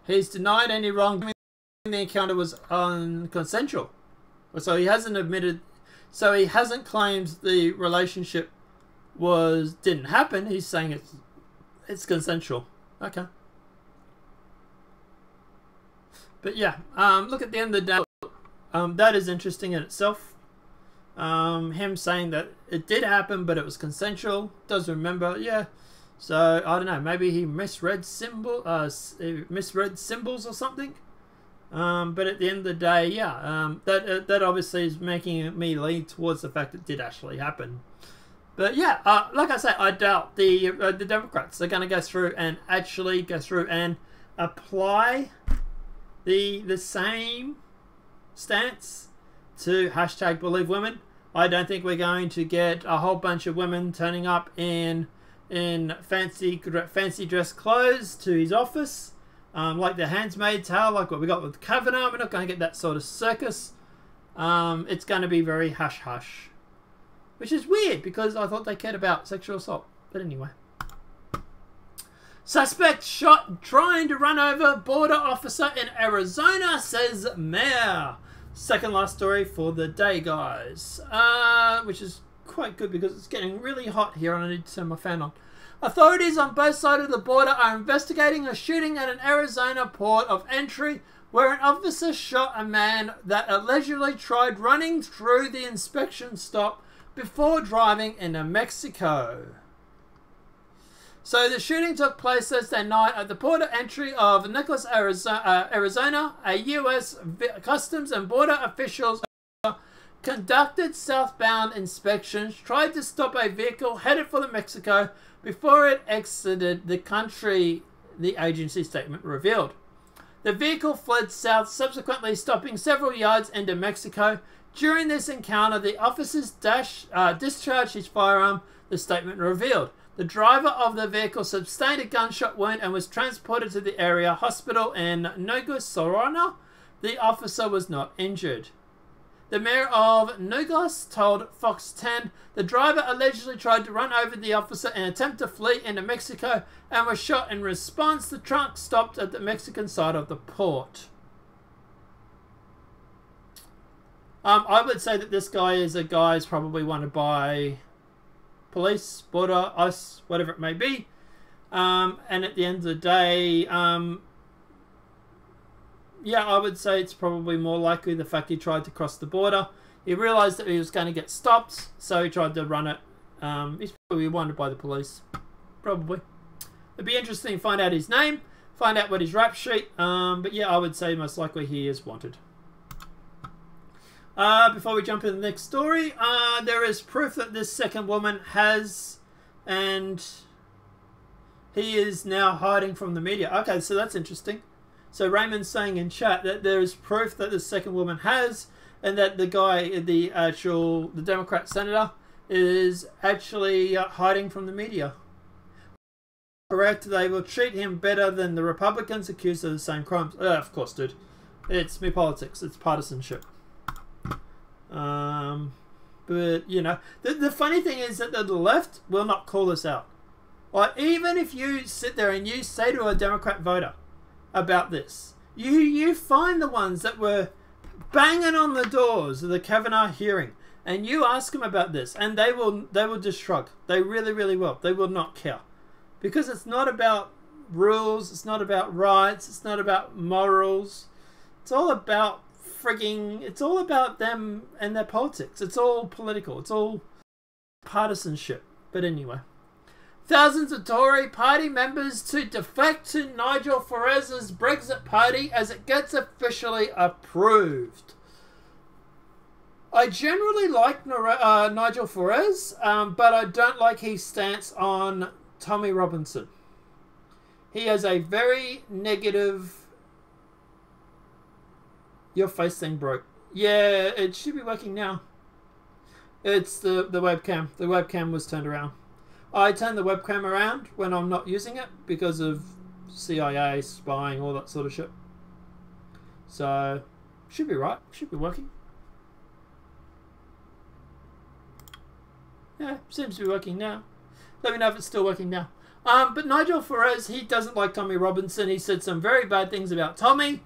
He's denied any wrongdoing. The encounter was unconsensual. So he hasn't admitted. So he hasn't claimed the relationship didn't happen. He's saying it's consensual. Okay. But yeah, look, at the end of the day, that is interesting in itself. Him saying that it did happen, but it was consensual. Does remember, yeah. So I don't know. Maybe he misread symbols or something. But at the end of the day, yeah. That obviously is making me lean towards the fact it did actually happen. But yeah, like I say, I doubt the Democrats are going to go through and actually go through and apply the same stance to hashtag believe women. I don't think we're going to get a whole bunch of women turning up in fancy dress clothes to his office, like the Handmaid's Tale, like what we got with Kavanaugh. We're not going to get that sort of circus. It's going to be very hush hush, which is weird because I thought they cared about sexual assault. But anyway. Suspect shot trying to run over border officer in Arizona, says mayor. Second last story for the day, guys. Which is quite good because it's getting really hot here and I need to turn my fan on. Authorities on both sides of the border are investigating a shooting at an Arizona port of entry where an officer shot a man that allegedly tried running through the inspection stop before driving into Mexico. So the shooting took place Thursday night at the port of entry of Nicholas, Arizona. A U.S. Customs and Border officials conducted southbound inspections, tried to stop a vehicle headed for Mexico before it exited the country, the agency statement revealed. The vehicle fled south, subsequently stopping several yards into Mexico. During this encounter, the officers discharged his firearm, the statement revealed. The driver of the vehicle sustained a gunshot wound and was transported to the area hospital in Nogales, Sonora. The officer was not injured. The mayor of Nogales told Fox 10 the driver allegedly tried to run over the officer in an attempt to flee into Mexico and was shot in response. The truck stopped at the Mexican side of the port. I would say that this guy is a guy who's probably wanted by police, border, ICE, whatever it may be. And at the end of the day, yeah, I would say it's probably more likely the fact he tried to cross the border. He realised that he was going to get stopped, so he tried to run it. He's probably wanted by the police. Probably. It'd be interesting to find out his name, find out what his rap sheet. But yeah, I would say most likely he is wanted. Before we jump into the next story, there is proof that this second woman has, and he is now hiding from the media. Okay, so that's interesting. So Raymond's saying in chat that there is proof that the second woman has, and that the guy, the Democrat senator, is actually hiding from the media. Correct, they will treat him better than the Republicans accused of the same crimes. Of course, dude. It's me politics. It's partisanship. But, you know, the funny thing is that the left will not call this out. Like, even if you sit there and you say to a Democrat voter about this, you find the ones that were banging on the doors of the Kavanaugh hearing, and you ask them about this, and they will just shrug. They really, really will. They will not care. Because it's not about rules, it's not about rights, it's not about morals. It's all about frigging... It's all about them and their politics. It's all political. It's all partisanship. But anyway. Thousands of Tory party members to defect to Nigel Farage's Brexit party as it gets officially approved. I generally like Nigel Farage, but I don't like his stance on Tommy Robinson. He has a very negative... Your face thing broke. Yeah, it should be working now. It's the webcam. The webcam was turned around. I turn the webcam around when I'm not using it because of CIA, spying, all that sort of shit. So, should be right. Should be working. Yeah, seems to be working now. Let me know if it's still working now. But Nigel Farage, he doesn't like Tommy Robinson. He said some very bad things about Tommy.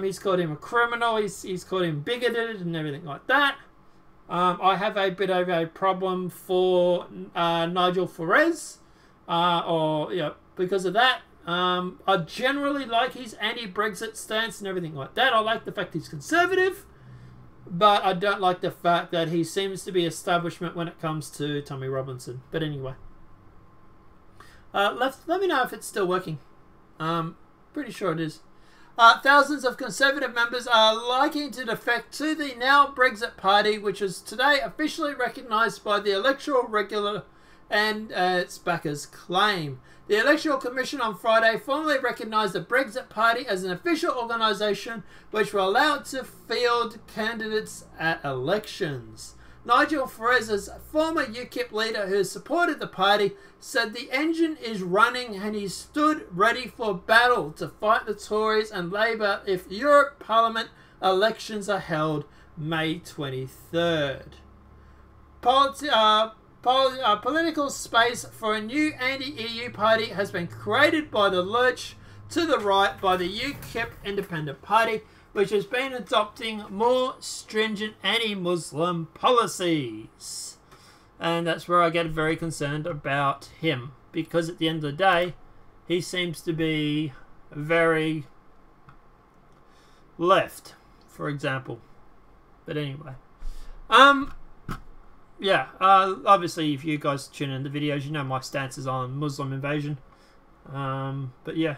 He's called him a criminal. He's called him bigoted and everything like that. I have a bit of a problem for Nigel Farage, because of that. I generally like his anti-Brexit stance and everything like that. I like the fact he's conservative, but I don't like the fact that he seems to be establishment when it comes to Tommy Robinson. But anyway, let me know if it's still working. Pretty sure it is. Thousands of Conservative members are liking to defect to the now Brexit Party, which is today officially recognised by the Electoral Regulator and its backers claim. The Electoral Commission on Friday formally recognised the Brexit Party as an official organisation which will allow it to field candidates at elections. Nigel Farage's former UKIP leader who supported the party said the engine is running and he stood ready for battle to fight the Tories and Labour if Europe Parliament elections are held May 23rd. Political space for a new anti-EU party has been created by the lurch to the right by the UKIP Independent Party, which has been adopting more stringent anti-Muslim policies. And that's where I get very concerned about him, because at the end of the day, he seems to be very left, for example. But anyway. Obviously if you guys tune in the videos, you know my stances on Muslim invasion. But yeah.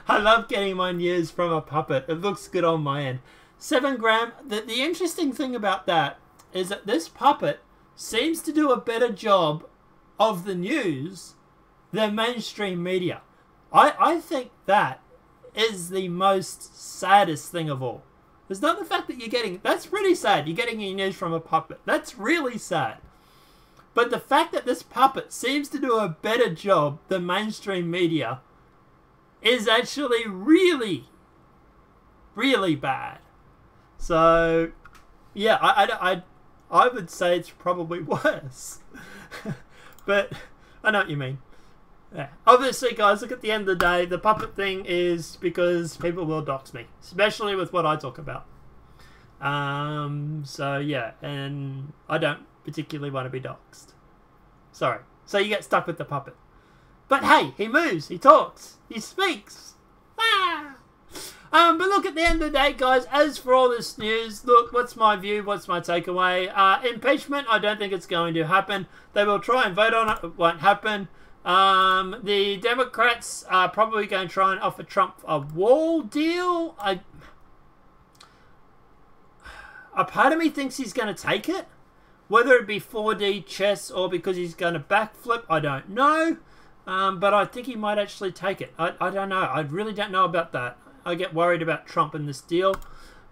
I love getting my news from a puppet. It looks good on my end. 7 gram. The interesting thing about that is that this puppet seems to do a better job of the news than mainstream media. I think that is the most saddest thing of all. It's not the fact that you're getting... That's pretty sad. You're getting your news from a puppet. That's really sad. But the fact that this puppet seems to do a better job than mainstream media is actually really, really bad. So, yeah, I would say it's probably worse. But I know what you mean. Yeah. Obviously, guys, look, at the end of the day, the puppet thing is because people will dox me, especially with what I talk about. So, yeah, and I don't particularly want to be doxed. Sorry. So you get stuck with the puppet. But hey, he moves, he talks, he speaks. Ah! But look, at the end of the day, guys, as for all this news, look, what's my view, what's my takeaway? Impeachment, I don't think it's going to happen. They will try and vote on it, it won't happen. The Democrats are probably going to try and offer Trump a wall deal. A part of me thinks he's going to take it. Whether it be 4D chess or because he's going to backflip, I don't know. But I think he might actually take it. I don't know. I really don't know about that. I get worried about Trump in this deal.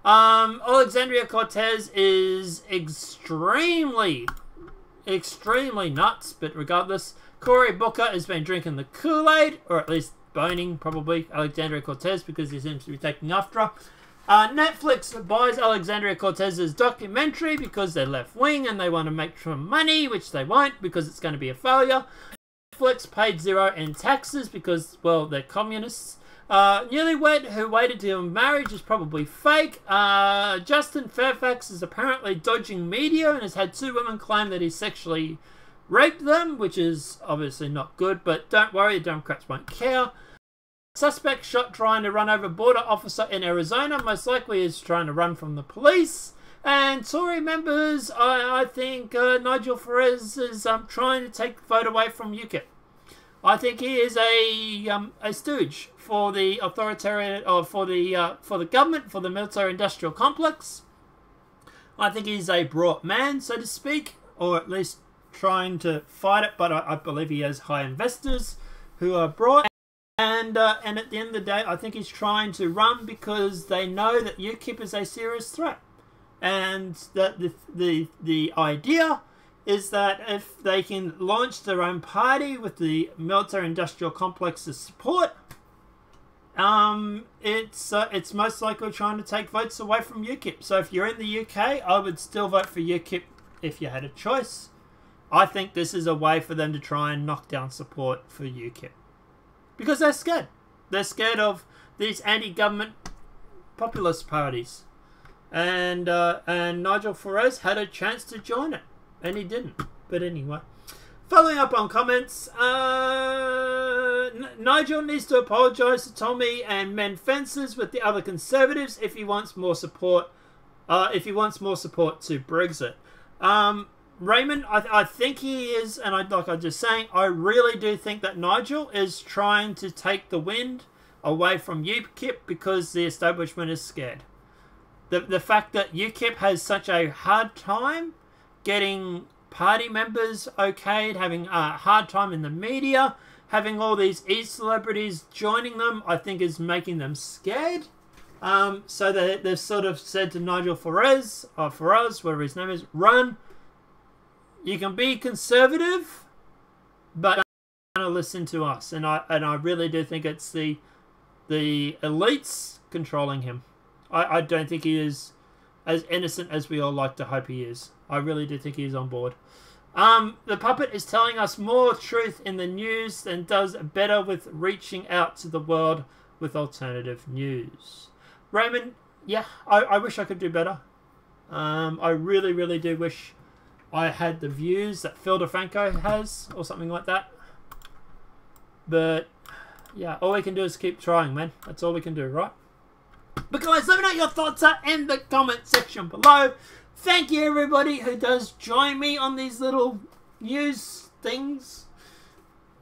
Alexandria Cortez is extremely nuts, but regardless, Cory Booker has been drinking the Kool-Aid, or at least boning, probably, Alexandria Cortez, because he seems to be taking after her. Netflix buys Alexandria Cortez's documentary because they're left-wing and they want to make some money, which they won't because it's going to be a failure. Netflix paid zero in taxes because, well, they're communists. Newlywed who waited till marriage is probably fake. Justin Fairfax is apparently dodging media and has had 2 women claim that he sexually raped them, which is obviously not good, but don't worry, the Democrats won't care. Suspect shot trying to run over border officer in Arizona. Most likely is trying to run from the police. And Tory members, I think Nigel Farage is trying to take the vote away from UKIP. I think he is a stooge for the authoritarian, or for the government, for the military-industrial complex. I think he's a brought man, so to speak, or at least trying to fight it. But I believe he has high investors who are brought. And at the end of the day, I think he's trying to run because they know that UKIP is a serious threat. And that the idea is that if they can launch their own party with the military-industrial complex's support, it's most likely trying to take votes away from UKIP. So if you're in the UK, I would still vote for UKIP if you had a choice. I think this is a way for them to try and knock down support for UKIP. Because they're scared. They're scared of these anti-government populist parties. And Nigel Farage had a chance to join it. And he didn't. But anyway. Following up on comments, Nigel needs to apologise to Tommy and mend fences with the other Conservatives if he wants more support. To Brexit. Raymond, I think he is, and like I was just saying, I really do think that Nigel is trying to take the wind away from UKIP because the establishment is scared. The fact that UKIP has such a hard time getting party members okayed, having a hard time in the media, having all these e-celebrities joining them, I think is making them scared. So they've sort of said to Nigel Farage, or Farage, whatever his name is, run. You can be conservative, but you're going to listen to us. And I really do think it's the elites controlling him. I don't think he is as innocent as we all like to hope he is. I really do think he is on board. The puppet is telling us more truth in the news and does better with reaching out to the world with alternative news. Raymond, yeah, I wish I could do better. I really, really do wish I had the views that Phil DeFranco has, or something like that. But, yeah, all we can do is keep trying, man. That's all we can do, right? But guys, let me know your thoughts in the comment section below. Thank you, everybody who does join me on these little news things.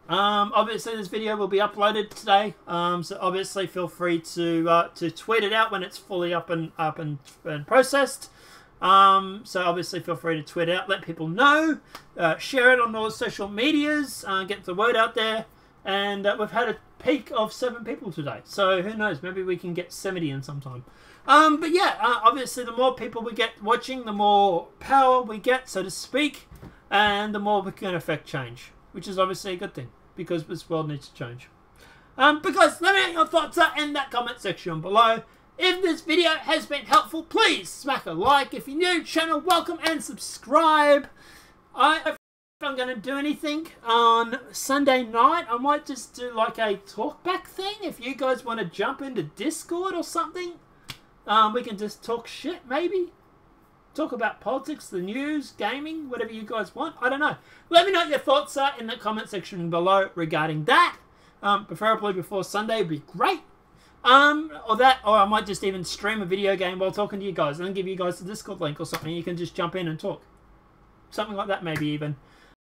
Obviously, this video will be uploaded today. So obviously, feel free to tweet it out when it's fully up and processed. So obviously feel free to tweet out, let people know, share it on all social medias, get the word out there, and we've had a peak of 7 people today, so who knows, maybe we can get 70 in sometime. But yeah, obviously the more people we get watching, the more power we get, so to speak, and the more we can affect change, which is obviously a good thing, because this world needs to change. But guys, let me know your thoughts in that comment section below. If this video has been helpful, please smack a like. If you're new to the channel, welcome and subscribe. If I'm going to do anything on Sunday night, I might just do like a talkback thing. If you guys want to jump into Discord or something, we can just talk shit maybe. Talk about politics, the news, gaming, whatever you guys want. I don't know. Let me know what your thoughts are in the comment section below regarding that. Preferably before Sunday would be great. Or I might just even stream a video game while talking to you guys and then give you guys the Discord link or something. You can just jump in and talk. Something like that maybe even.